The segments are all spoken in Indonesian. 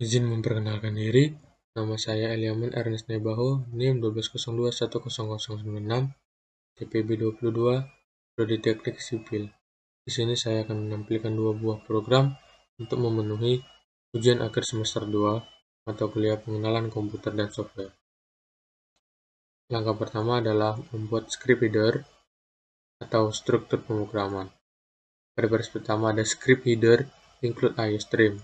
Izin memperkenalkan diri, nama saya Eliaman Ernest Nebaho, NIM 1202100096, TPB 22, Prodi Teknik Sipil. Di sini saya akan menampilkan dua buah program untuk memenuhi ujian akhir semester 2 mata kuliah pengenalan komputer dan software. Langkah pertama adalah membuat script header atau struktur pemrograman. Pada baris pertama ada script header include IOStream.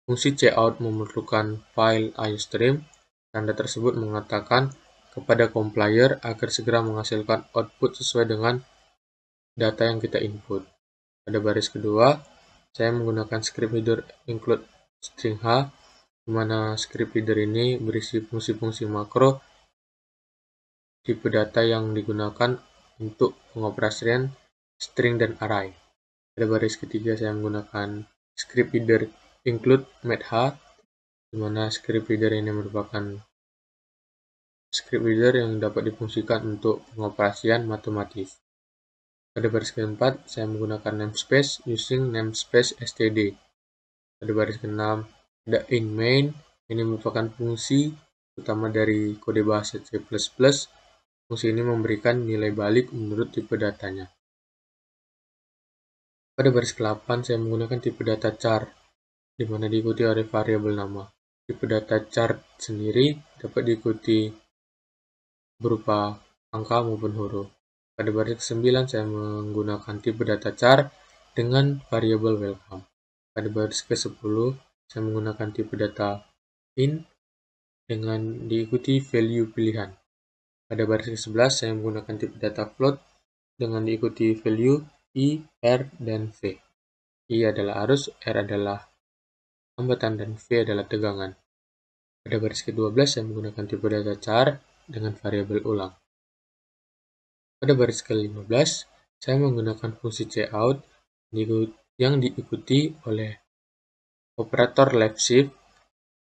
Fungsi cout memerlukan file IOStream. Tanda tersebut mengatakan kepada compiler agar segera menghasilkan output sesuai dengan data yang kita input. Pada baris kedua, saya menggunakan script header include string h, di mana script header ini berisi fungsi-fungsi makro tipe data yang digunakan untuk pengoperasian string dan array. Pada baris ketiga, saya menggunakan script header include math, di mana script header ini merupakan script header yang dapat difungsikan untuk pengoperasian matematis. Pada baris keempat, saya menggunakan namespace using namespace std. Pada baris keenam, ada in main. Ini merupakan fungsi utama dari kode bahasa C++. Fungsi ini memberikan nilai balik menurut tipe datanya. Pada baris ke-8, saya menggunakan tipe data char, di mana diikuti oleh variabel nama. Tipe data char sendiri dapat diikuti berupa angka maupun huruf. Pada baris ke-9, saya menggunakan tipe data char dengan variabel welcome. Pada baris ke-10, saya menggunakan tipe data int dengan diikuti value pilihan. Pada baris ke-11, saya menggunakan tipe data float dengan diikuti value I, R, dan V. I adalah arus, R adalah hambatan, dan V adalah tegangan. Pada baris ke-12, saya menggunakan tipe data char dengan variabel ulang. Pada baris ke-15, saya menggunakan fungsi cout yang diikuti oleh operator left shift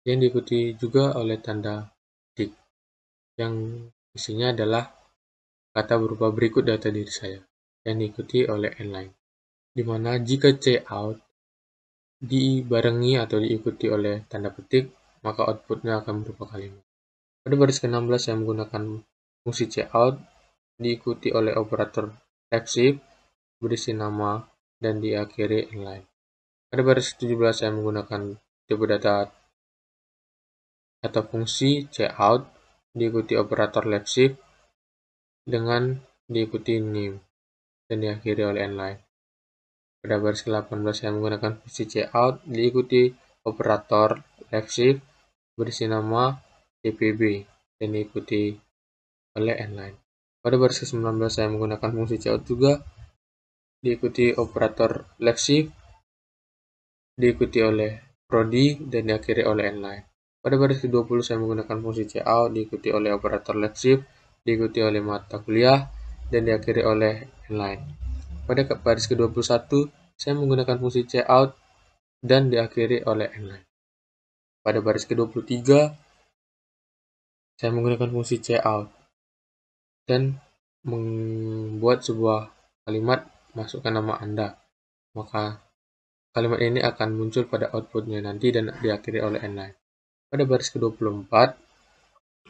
yang diikuti juga oleh tanda tick, yang isinya adalah kata berupa berikut data diri saya, yang diikuti oleh inline, di mana jika cout dibarengi atau diikuti oleh tanda petik, maka outputnya akan berupa kalimat. Pada baris ke-16, saya menggunakan fungsi cout diikuti oleh operator left shift berisi nama dan diakhiri inline. Pada baris ke-17, saya menggunakan tipe data atau fungsi cout diikuti operator left shift dengan diikuti name dan diakhiri oleh inline. Pada baris ke-18, saya menggunakan fungsi cout diikuti operator left shift berisi nama TPB dan diikuti oleh inline. Pada baris ke-19, saya menggunakan fungsi cout juga diikuti operator left shift diikuti oleh prodi dan diakhiri oleh inline. Pada baris ke-20, saya menggunakan fungsi cout diikuti oleh operator left shift diikuti oleh mata kuliah dan diakhiri oleh inline. Pada baris ke-21, saya menggunakan fungsi cout dan diakhiri oleh inline. Pada baris ke-23, saya menggunakan fungsi cout dan membuat sebuah kalimat masukkan nama Anda. Maka kalimat ini akan muncul pada outputnya nanti dan diakhiri oleh inline. Pada baris ke-24,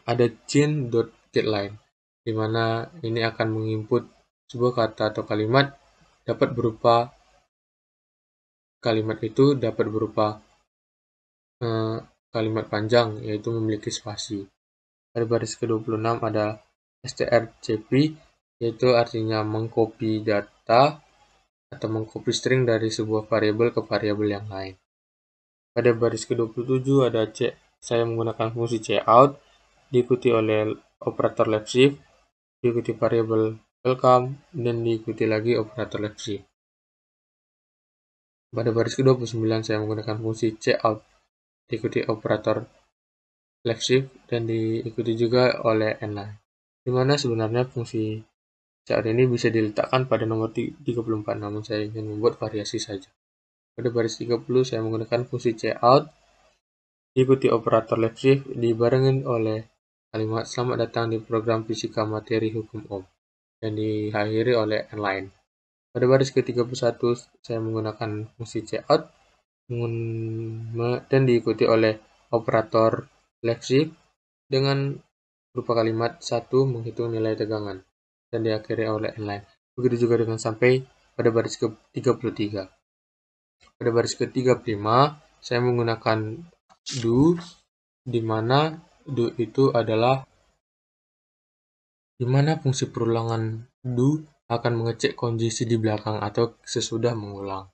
ada chain.getLine, di mana ini akan menginput sebuah kata atau kalimat dapat berupa kalimat panjang, yaitu memiliki spasi. Pada baris ke-26 ada strcp, yaitu artinya mengcopy data atau mengcopy string dari sebuah variabel ke variabel yang lain. Pada baris ke-27 ada saya menggunakan fungsi cout diikuti oleh operator left shift, diikuti variabel welcome, dan diikuti lagi operator left shift. Pada baris ke-29 saya menggunakan fungsi cout diikuti operator left shift dan diikuti juga oleh inline, di mana sebenarnya fungsi cout ini bisa diletakkan pada nomor 34, namun saya ingin membuat variasi saja. Pada baris 30 saya menggunakan fungsi cout diikuti operator left shift dibarengin oleh kalimat selamat datang di program fisika materi hukum Ohm dan diakhiri oleh inline. Pada baris ke-31 saya menggunakan fungsi cout dan diikuti oleh operator left shift dengan berupa kalimat 1 menghitung nilai tegangan dan diakhiri oleh inline. Begitu juga dengan sampai pada baris ke-33. Pada baris ke-35 saya menggunakan do, di mana do itu adalah di mana fungsi perulangan do akan mengecek kondisi di belakang atau sesudah mengulang.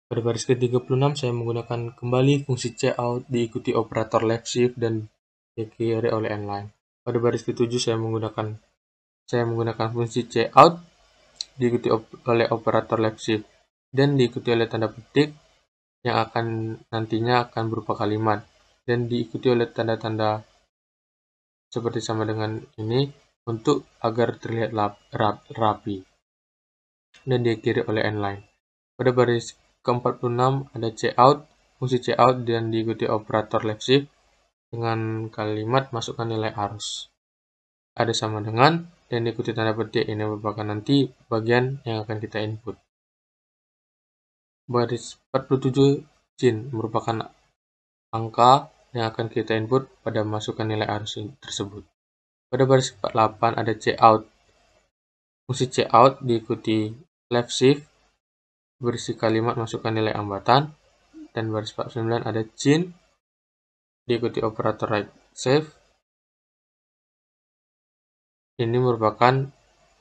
Pada baris ke-36 saya menggunakan kembali fungsi cout diikuti operator left shift dan diakhiri oleh inline. Pada baris ke-7 saya menggunakan fungsi cout diikuti oleh operator left shift dan diikuti oleh tanda petik yang nantinya akan berupa kalimat dan diikuti oleh tanda-tanda seperti sama dengan ini untuk agar terlihat rapi dan diakhiri oleh inline. Pada baris ke-46 ada cout, fungsi cout dan diikuti operator left shift dengan kalimat masukkan nilai arus. Ada sama dengan dan diikuti tanda petik, ini merupakan nanti bagian yang akan kita input. Baris 47 cin merupakan angka yang akan kita input pada masukkan nilai arus tersebut. Pada baris 48 ada cout. Fungsi cout diikuti left shift berisi kalimat masukkan nilai hambatan, dan baris 49 ada cin diikuti operator right shift. Ini merupakan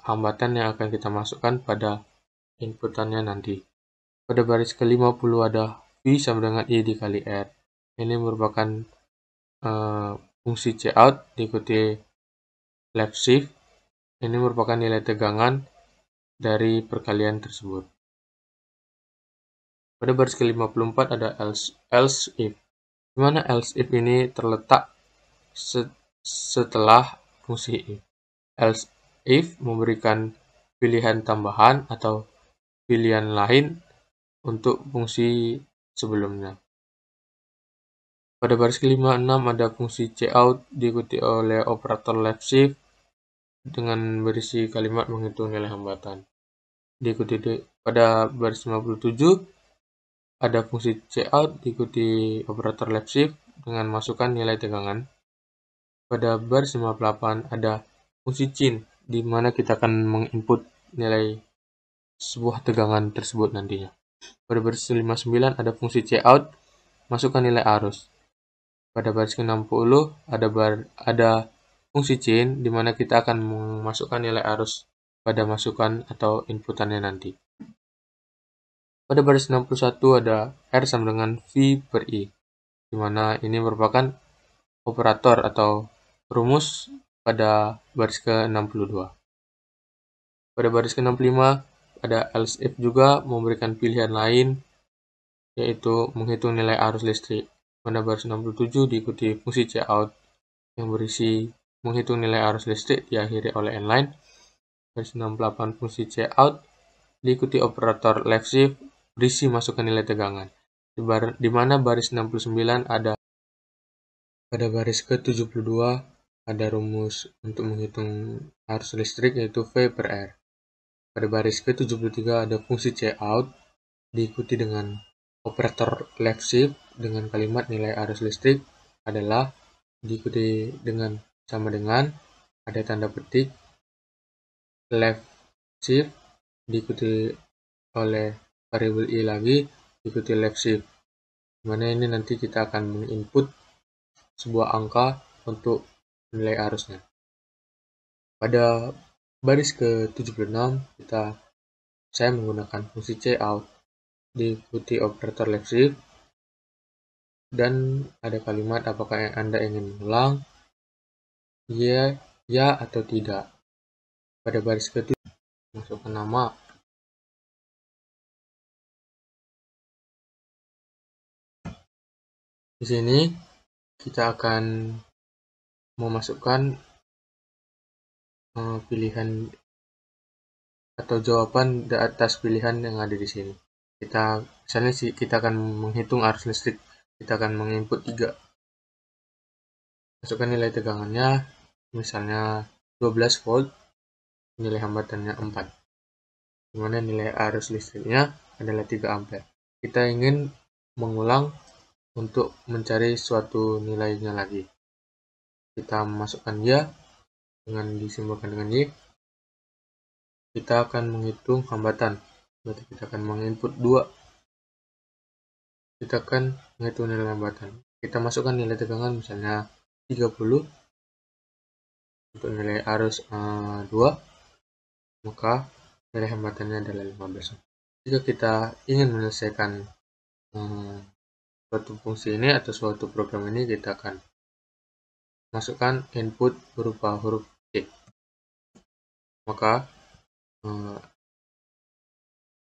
hambatan yang akan kita masukkan pada inputannya nanti. Pada baris ke-50 ada V sama dengan I dikali R. Ini merupakan fungsi cout diikuti left shift. Ini merupakan nilai tegangan dari perkalian tersebut. Pada baris ke-54 ada else if, di mana else if ini terletak setelah fungsi if. Else if memberikan pilihan tambahan atau pilihan lain untuk fungsi sebelumnya. Pada baris ke-56 ada fungsi cout diikuti oleh operator left shift dengan berisi kalimat menghitung nilai hambatan. Diikuti pada baris 57 ada fungsi cout diikuti operator left shift dengan masukkan nilai tegangan. Pada baris 58 ada fungsi cin, di mana kita akan menginput nilai sebuah tegangan tersebut nantinya. Pada baris 59 ada fungsi cout, masukkan nilai arus. Pada baris ke-60 ada fungsi cin, di mana kita akan memasukkan nilai arus pada masukan atau inputannya nanti. Pada baris 61 ada R sama dengan V per I, di mana ini merupakan operator atau rumus pada baris ke-62. Pada baris ke-65 ada else if juga memberikan pilihan lain, yaitu menghitung nilai arus listrik. Pada baris 67 diikuti fungsi cout yang berisi menghitung nilai arus listrik diakhiri oleh inline. Baris 68 fungsi cout diikuti operator left shift berisi masukkan nilai tegangan, di mana baris 69 ada pada baris ke-72 ada rumus untuk menghitung arus listrik yaitu V per R. Pada baris ke-73 ada fungsi cout diikuti dengan operator left shift dengan kalimat nilai arus listrik adalah diikuti dengan sama dengan ada tanda petik left shift diikuti oleh variabel I lagi diikuti left shift, dimana ini nanti kita akan menginput sebuah angka untuk nilai arusnya. Pada baris ke-76 saya menggunakan fungsi cout diikuti operator left shift dan ada kalimat apakah Anda ingin mengulang, ya atau tidak. Pada baris ke-7 masukkan nama. Di sini kita akan memasukkan pilihan atau jawaban di atas pilihan yang ada di sini. Misalnya kita akan menghitung arus listrik, kita akan menginput 3. Masukkan nilai tegangannya, misalnya 12 volt, nilai hambatannya 4. Dimana nilai arus listriknya adalah 3 ampere. Kita ingin mengulang untuk mencari suatu nilainya lagi. Kita masukkan ya dengan disimbolkan dengan Y. Kita akan menghitung hambatan. Berarti kita akan menginput 2. Kita akan menghitung nilai hambatan. Kita masukkan nilai tegangan misalnya 30 untuk nilai arus 2, maka nilai hambatannya adalah 15. Jika kita ingin menyelesaikan suatu fungsi ini atau suatu program ini, kita akan masukkan input berupa huruf C. Maka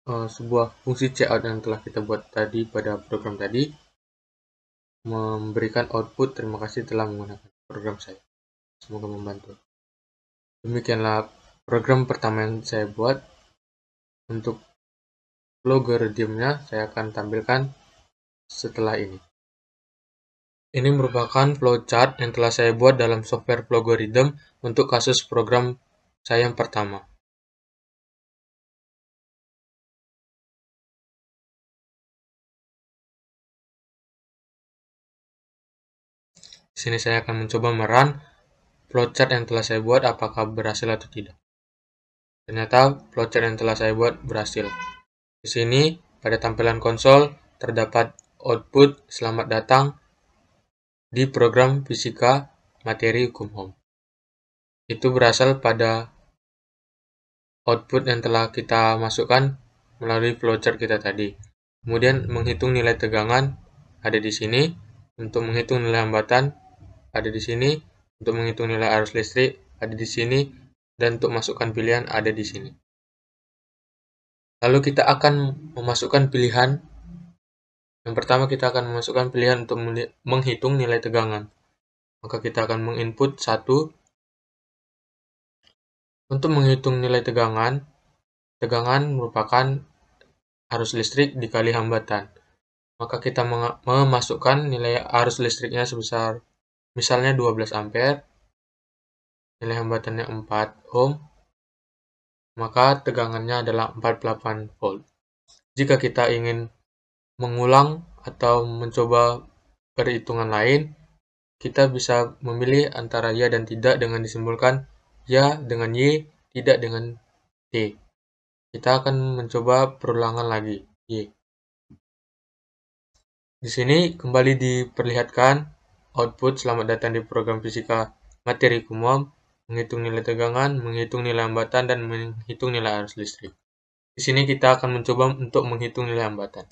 sebuah fungsi cout yang telah kita buat tadi pada program tadi memberikan output terima kasih telah menggunakan program saya. Semoga membantu. Demikianlah program pertama yang saya buat. Untuk logaritmnya saya akan tampilkan setelah ini. Ini merupakan flowchart yang telah saya buat dalam software Plogorithm untuk kasus program saya yang pertama. Di sini saya akan mencoba merun flowchart yang telah saya buat apakah berhasil atau tidak. Ternyata flowchart yang telah saya buat berhasil. Di sini pada tampilan konsol terdapat output selamat datang di program fisika materi hukum Ohm. Itu berasal pada output yang telah kita masukkan melalui flowchart kita tadi. Kemudian menghitung nilai tegangan ada di sini, untuk menghitung nilai hambatan ada di sini, untuk menghitung nilai arus listrik ada di sini, dan untuk masukkan pilihan ada di sini. Lalu kita akan memasukkan pilihan. Yang pertama kita akan memasukkan pilihan untuk menghitung nilai tegangan. Maka kita akan menginput 1. Untuk menghitung nilai tegangan merupakan arus listrik dikali hambatan. Maka kita memasukkan nilai arus listriknya sebesar misalnya 12 ampere, nilai hambatannya 4 ohm, maka tegangannya adalah 48 volt. Jika kita ingin mengulang atau mencoba perhitungan lain, kita bisa memilih antara ya dan tidak dengan disimbolkan ya dengan Y, tidak dengan T. Kita akan mencoba perulangan lagi, Y. Di sini kembali diperlihatkan output selamat datang di program fisika materi hukum Ohm, menghitung nilai tegangan, menghitung nilai hambatan, dan menghitung nilai arus listrik. Di sini kita akan mencoba untuk menghitung nilai hambatan.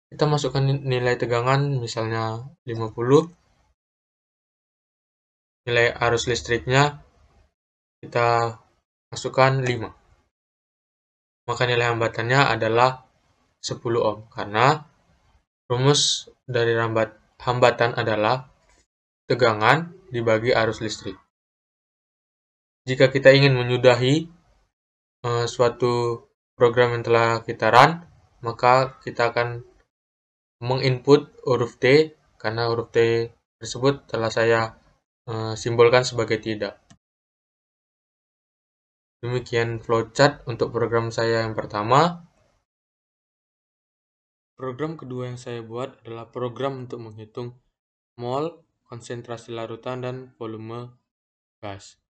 Kita masukkan nilai tegangan misalnya 50. Nilai arus listriknya kita masukkan 5. Maka nilai hambatannya adalah 10 ohm karena rumus dari hambatan adalah tegangan dibagi arus listrik. Jika kita ingin menyudahi suatu program yang telah kita run, maka kita akan menginput huruf T karena huruf T tersebut telah saya simbolkan sebagai tidak. Demikian flowchart untuk program saya yang pertama. Program kedua yang saya buat adalah program untuk menghitung mol, konsentrasi larutan, dan volume gas.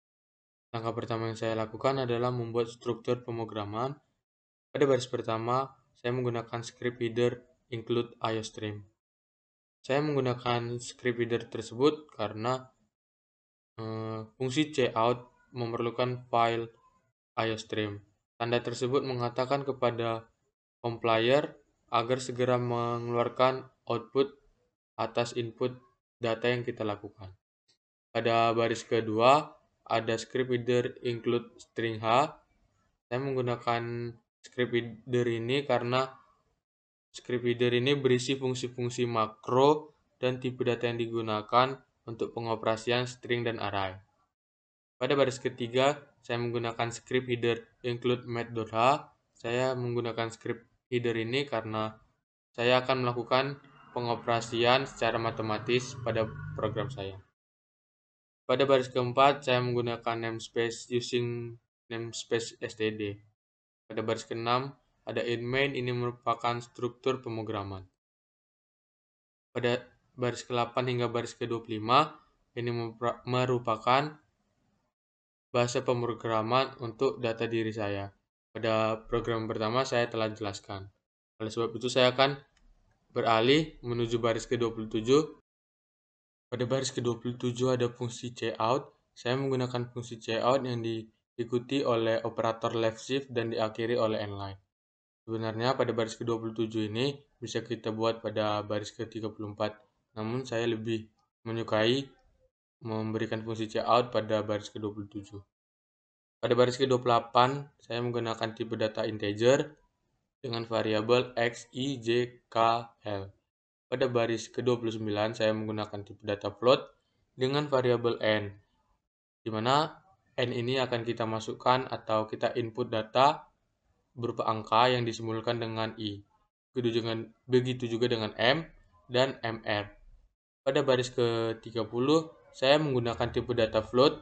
Langkah pertama yang saya lakukan adalah membuat struktur pemrograman. Pada baris pertama, saya menggunakan script header include IOStream. Saya menggunakan script header tersebut karena fungsi cout memerlukan file IOStream. Tanda tersebut mengatakan kepada compiler agar segera mengeluarkan output atas input data yang kita lakukan. Pada baris kedua, ada script header include string H. Saya menggunakan script header ini karena script header ini berisi fungsi-fungsi makro dan tipe data yang digunakan untuk pengoperasian string dan array. Pada baris ketiga, saya menggunakan script header include math.h. Saya menggunakan script header ini karena saya akan melakukan pengoperasian secara matematis pada program saya. Pada baris keempat, saya menggunakan namespace using namespace std. Pada baris keenam, ada in main, ini merupakan struktur pemrograman. Pada baris ke-8 hingga baris ke-25, ini merupakan bahasa pemrograman untuk data diri saya. Pada program pertama saya telah jelaskan. Oleh sebab itu saya akan beralih menuju baris ke-27. Pada baris ke-27 ada fungsi cout. Saya menggunakan fungsi cout yang diikuti oleh operator left shift dan diakhiri oleh nline. Sebenarnya pada baris ke-27 ini bisa kita buat pada baris ke-34. Namun saya lebih menyukai memberikan fungsi cout pada baris ke-27. Pada baris ke-28 saya menggunakan tipe data integer dengan variabel x, y, z, k, l. Pada baris ke-29 saya menggunakan tipe data float dengan variabel n, di mana n ini akan kita masukkan atau kita input data berupa angka yang disimbolkan dengan i. Begitu juga dengan m dan mr. Pada baris ke-30 saya menggunakan tipe data float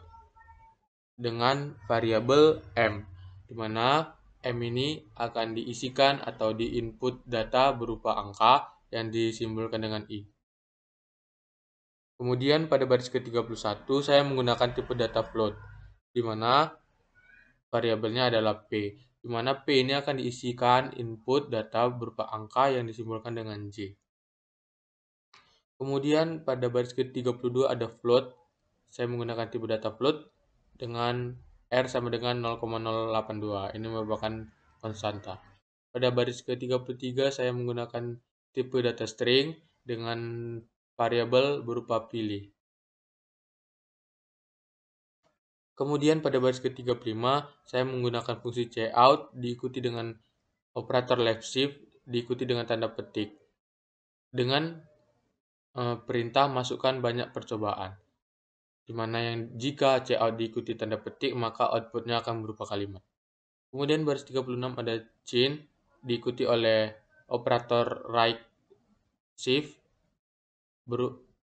dengan variabel m, di mana m ini akan diisikan atau diinput data berupa angka yang disimbolkan dengan i. Kemudian pada baris ke-31 saya menggunakan tipe data float, di mana variabelnya adalah p, di mana p ini akan diisikan input data berupa angka yang disimbolkan dengan j. Kemudian pada baris ke-32 ada float. Saya menggunakan tipe data float dengan R sama dengan 0,082. Ini merupakan konstanta. Pada baris ke-33 saya menggunakan tipe data string dengan variabel berupa pilih. Kemudian pada baris ke-35 saya menggunakan fungsi cout diikuti dengan operator left shift diikuti dengan tanda petik dengan perintah masukkan banyak percobaan, di mana yang jika cout diikuti tanda petik maka outputnya akan berupa kalimat. Kemudian baris 36 ada chain diikuti oleh operator right shift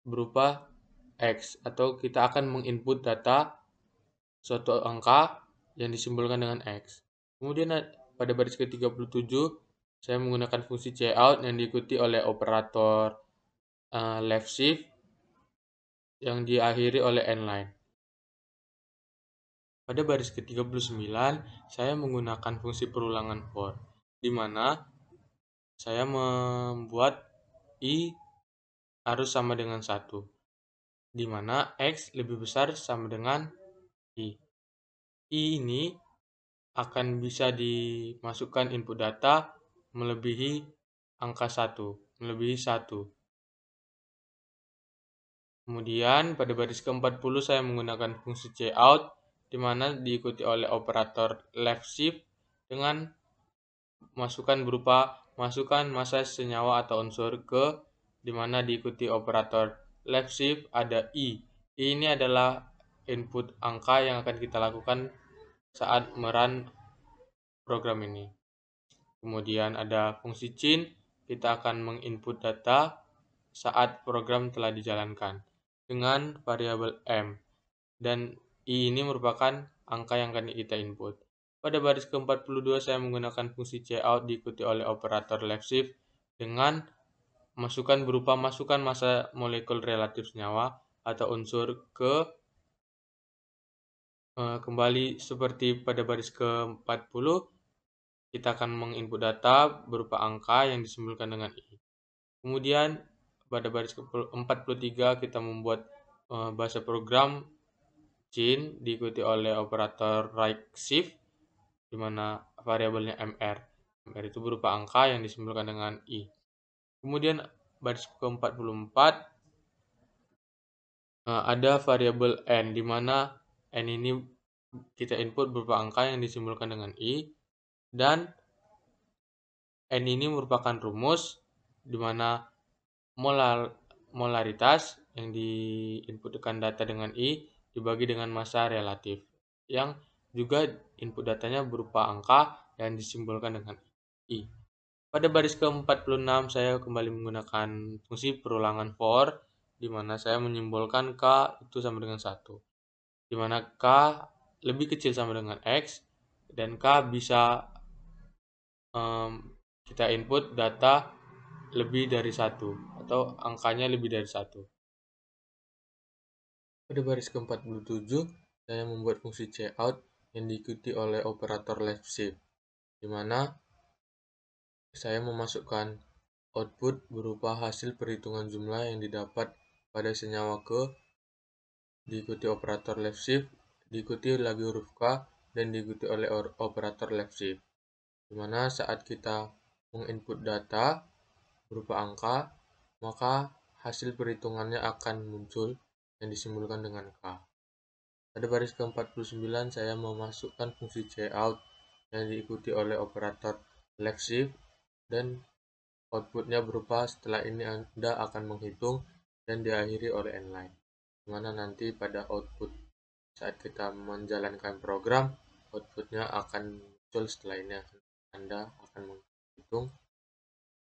berupa x, atau kita akan menginput data suatu angka yang disimbolkan dengan x. Kemudian pada baris ke-37 saya menggunakan fungsi cout yang diikuti oleh operator left shift yang diakhiri oleh nline. Pada baris ke-39 saya menggunakan fungsi perulangan for, di mana saya membuat i harus sama dengan 1, di mana x lebih besar sama dengan i. I ini akan bisa dimasukkan input data melebihi angka 1, melebihi 1. Kemudian pada baris ke-40 saya menggunakan fungsi cout, di mana diikuti oleh operator left shift dengan masukan berupa masukkan massa senyawa atau unsur ke, di mana diikuti operator left shift ada i. I ini adalah input angka yang akan kita lakukan saat merun program ini. Kemudian ada fungsi chain, kita akan menginput data saat program telah dijalankan dengan variabel m, dan i ini merupakan angka yang akan kita input. Pada baris ke-42 saya menggunakan fungsi cout diikuti oleh operator left shift dengan masukkan massa molekul relatif senyawa atau unsur ke, kembali seperti pada baris ke-40 kita akan menginput data berupa angka yang disimbolkan dengan i. Kemudian pada baris ke-43 kita membuat bahasa program chain diikuti oleh operator right shift, di mana variabelnya mr. Mr itu berupa angka yang disimbolkan dengan i. Kemudian baris ke-44 ada variabel n, di mana n ini kita input berupa angka yang disimbolkan dengan i, dan n ini merupakan rumus di mana molaritas yang diinputkan data dengan i dibagi dengan massa relatif, yang juga input datanya berupa angka yang disimbolkan dengan i. Pada baris ke-46 saya kembali menggunakan fungsi perulangan for, di mana saya menyimbolkan k itu sama dengan 1, di mana k lebih kecil sama dengan x dan k bisa kita input data lebih dari 1 atau angkanya lebih dari 1. Pada baris ke-47, saya membuat fungsi cout yang diikuti oleh operator left shift, di mana saya memasukkan output berupa hasil perhitungan jumlah yang didapat pada senyawa ke, diikuti operator left shift, diikuti lagi huruf K, dan diikuti oleh operator left shift. Dimana saat kita menginput data berupa angka, maka hasil perhitungannya akan muncul yang disimbolkan dengan K. Pada baris ke-49, saya memasukkan fungsi cout yang diikuti oleh operator left shift, dan outputnya berupa setelah ini Anda akan menghitung dan diakhiri oleh inline. Dimana nanti pada output saat kita menjalankan program, outputnya akan muncul setelah ini Anda akan menghitung.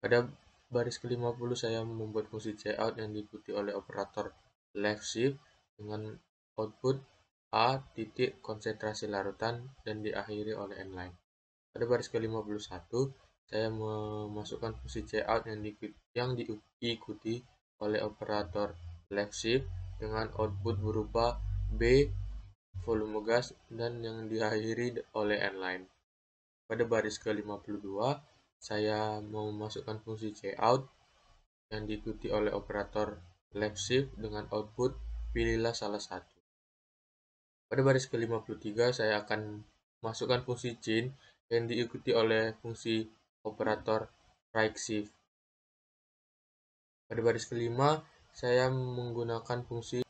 Pada baris ke-50 saya membuat fungsi cout yang diikuti oleh operator left shift dengan output A titik konsentrasi larutan dan diakhiri oleh inline. Pada baris ke-51 saya memasukkan fungsi cout yang diikuti oleh operator left shift dengan output berupa B volume gas dan yang diakhiri oleh inline. Pada baris ke-52 saya memasukkan fungsi cout yang diikuti oleh operator left shift dengan output pilihlah salah satu. Pada baris ke-53 saya akan masukkan fungsi chain yang diikuti oleh fungsi operator right shift. Pada baris kelima saya menggunakan fungsi,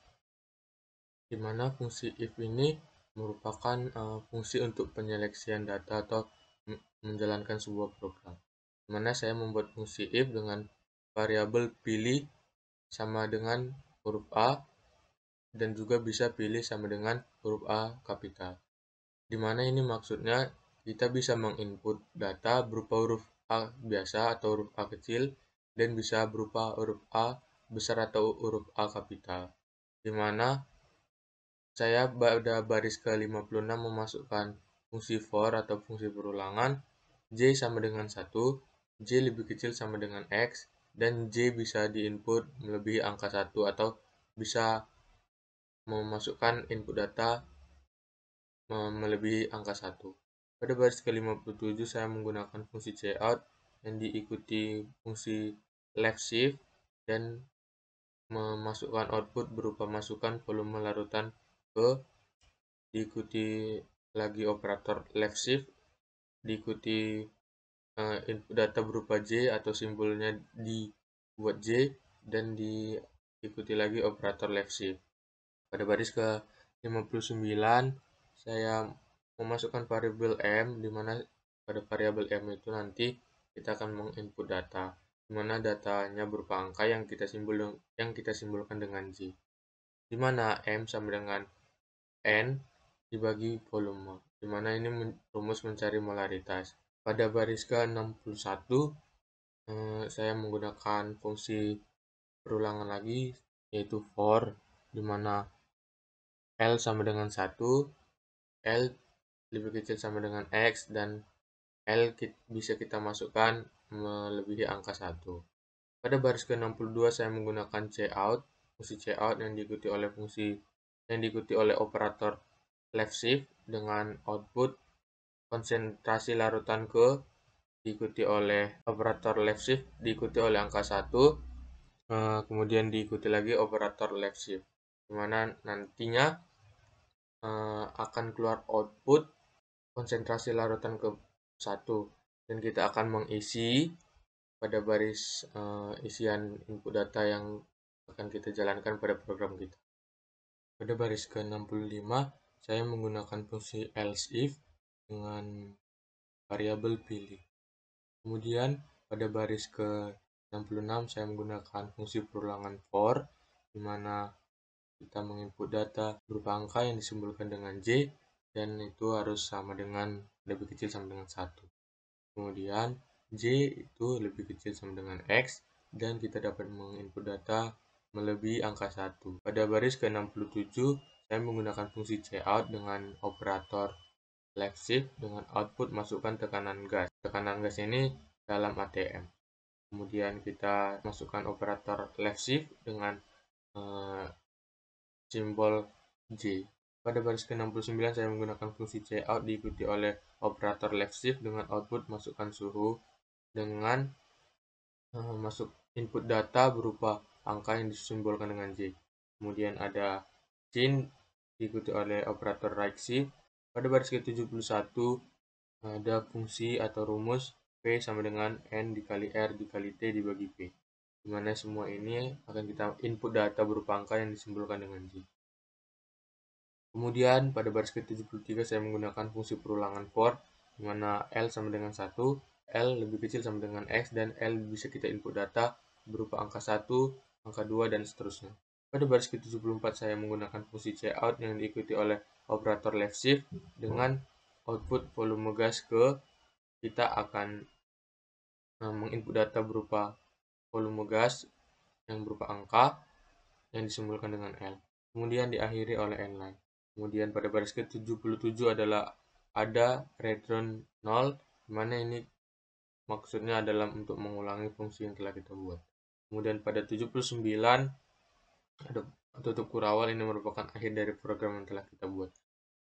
di mana fungsi if ini merupakan fungsi untuk penyeleksian data atau menjalankan sebuah program. Di mana saya membuat fungsi if dengan variabel pilih sama dengan huruf A dan juga bisa pilih sama dengan huruf A kapital. Di mana ini maksudnya kita bisa menginput data berupa huruf A biasa atau huruf A kecil dan bisa berupa huruf A besar atau huruf A kapital. Di mana saya pada baris ke-56 memasukkan fungsi for atau fungsi perulangan J sama dengan 1, J lebih kecil sama dengan X, dan J bisa diinput melebihi angka 1 atau bisa memasukkan input data melebihi angka 1. Pada baris ke-57 saya menggunakan fungsi cout yang diikuti fungsi left shift dan memasukkan output berupa masukan volume larutan ke, diikuti lagi operator left shift, diikuti input data berupa J atau simbolnya dibuat J, dan diikuti lagi operator left shift. Pada baris ke-59 saya memasukkan variabel M, di mana pada variabel M itu nanti kita akan menginput data, di mana datanya berupa angka yang kita simbolkan dengan J, di mana M sama dengan N dibagi volume, di mana ini rumus mencari molaritas. Pada baris ke-61 saya menggunakan fungsi perulangan lagi, yaitu for, di mana L sama dengan 1, L lebih kecil sama dengan X, dan L bisa kita masukkan melebihi angka 1. Pada baris ke-62 saya menggunakan cout, fungsi cout yang diikuti oleh operator left shift dengan output konsentrasi larutan ke, diikuti oleh operator left shift, diikuti oleh angka 1, kemudian diikuti lagi operator left shift, dimana nantinya akan keluar output konsentrasi larutan ke 1, dan kita akan mengisi pada baris isian input data yang akan kita jalankan pada program kita. Pada baris ke-65 saya menggunakan fungsi else if dengan variabel pilih. Kemudian pada baris ke-66 saya menggunakan fungsi perulangan for, di mana kita menginput data berupa angka yang disimbolkan dengan J, dan itu harus sama dengan lebih kecil sama dengan 1. Kemudian J itu lebih kecil sama dengan X, dan kita dapat menginput data melebihi angka 1. Pada baris ke-67 saya menggunakan fungsi cout dengan operator left shift dengan output masukkan tekanan gas. tekanan gas ini dalam ATM. Kemudian kita masukkan operator left shift dengan simbol J. Pada baris ke-69 saya menggunakan fungsi cout diikuti oleh operator left shift dengan output masukkan suhu dengan masuk input data berupa angka yang disimbolkan dengan J. Kemudian ada chain diikuti oleh operator right shift. Pada baris ke-71 ada fungsi atau rumus P sama dengan N dikali R dikali T dibagi P, di mana semua ini akan kita input data berupa angka yang disimbolkan dengan J. Kemudian pada baris ke-73 saya menggunakan fungsi perulangan for, di mana L sama dengan 1, L lebih kecil sama dengan X, dan L bisa kita input data berupa angka 1, angka 2, dan seterusnya. Pada baris ke-74 saya menggunakan fungsi cout yang diikuti oleh operator left shift dengan output volume gas ke kita akan menginput data berupa volume gas yang berupa angka yang disimbolkan dengan L. Kemudian diakhiri oleh N-line. Kemudian pada baris ke-77 adalah ada return 0, dimana ini maksudnya adalah untuk mengulangi fungsi yang telah kita buat. Kemudian pada 79 ada tutup kurawal, ini merupakan akhir dari program yang telah kita buat.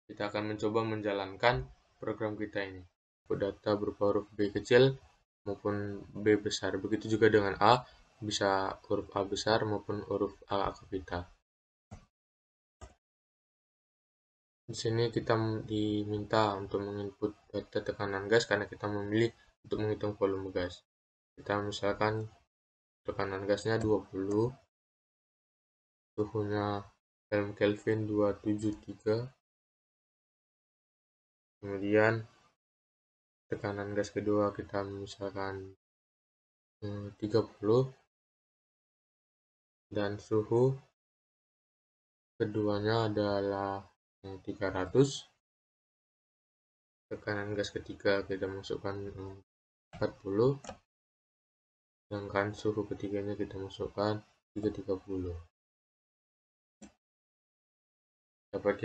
Kita akan mencoba menjalankan program kita ini. Data berupa huruf B kecil maupun B besar. Begitu juga dengan A, bisa huruf A besar maupun huruf A kapital. Di sini kita diminta untuk menginput data tekanan gas karena kita memilih untuk menghitung volume gas. Kita misalkan tekanan gasnya 20, suhunya dalam Kelvin 273, kemudian tekanan gas kedua kita misalkan 30, dan suhu keduanya adalah 300. Tekanan gas ketiga kita masukkan 40, sedangkan suhu ketiganya kita masukkan 330. Dapat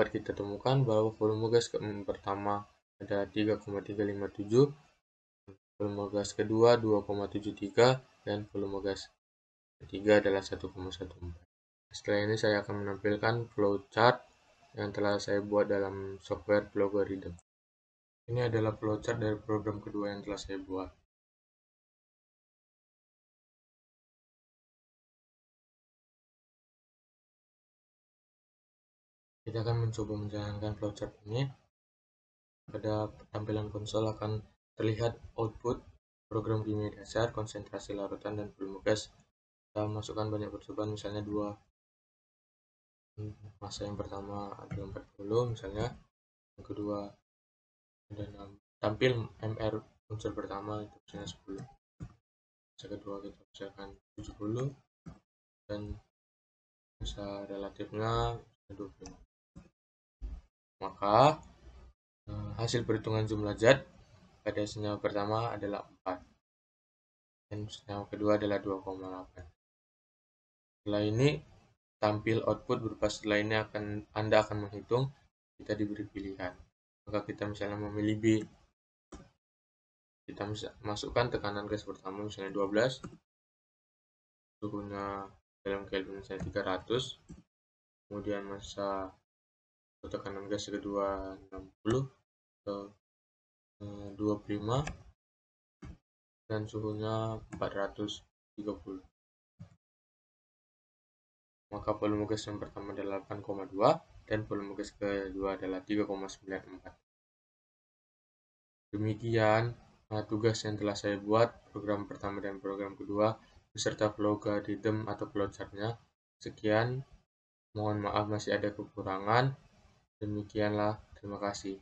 kita temukan bahwa volume gas pertama adalah 3,357, volume gas kedua 2,73, dan volume gas ketiga adalah 1,14. Setelah ini saya akan menampilkan flowchart yang telah saya buat dalam software Flowgorithm. Ini adalah flowchart dari program kedua yang telah saya buat. Kita akan mencoba menjalankan flowchart ini. Pada tampilan konsol akan terlihat output program kimia dasar, konsentrasi larutan, dan volume gas. Kita masukkan banyak percobaan, misalnya 2. Masa yang pertama ada 40 misalnya, yang kedua ada 6. Tampil MR unsur pertama itu misalnya 10. Masa kedua kita misalkan 70, dan masa relatifnya 20. Maka hasil perhitungan jumlah zat pada senyawa pertama adalah 4 dan senyawa kedua adalah 2,8. Setelah ini tampil output berupa setelah ini Anda akan menghitung, kita diberi pilihan. Maka kita misalnya memilih B. Kita masukkan tekanan gas pertama misalnya 12, suhunya dalam Kelvin misalnya 300, kemudian masa tekanan gas kedua 60 atau 25, dan suhunya 430. Maka volume gas yang pertama adalah 8,2 dan volume gas kedua adalah 3,94. Demikian tugas yang telah saya buat, program pertama dan program kedua, beserta Flowgorithm atau flowchart-nya. Sekian, mohon maaf masih ada kekurangan. Demikianlah, terima kasih.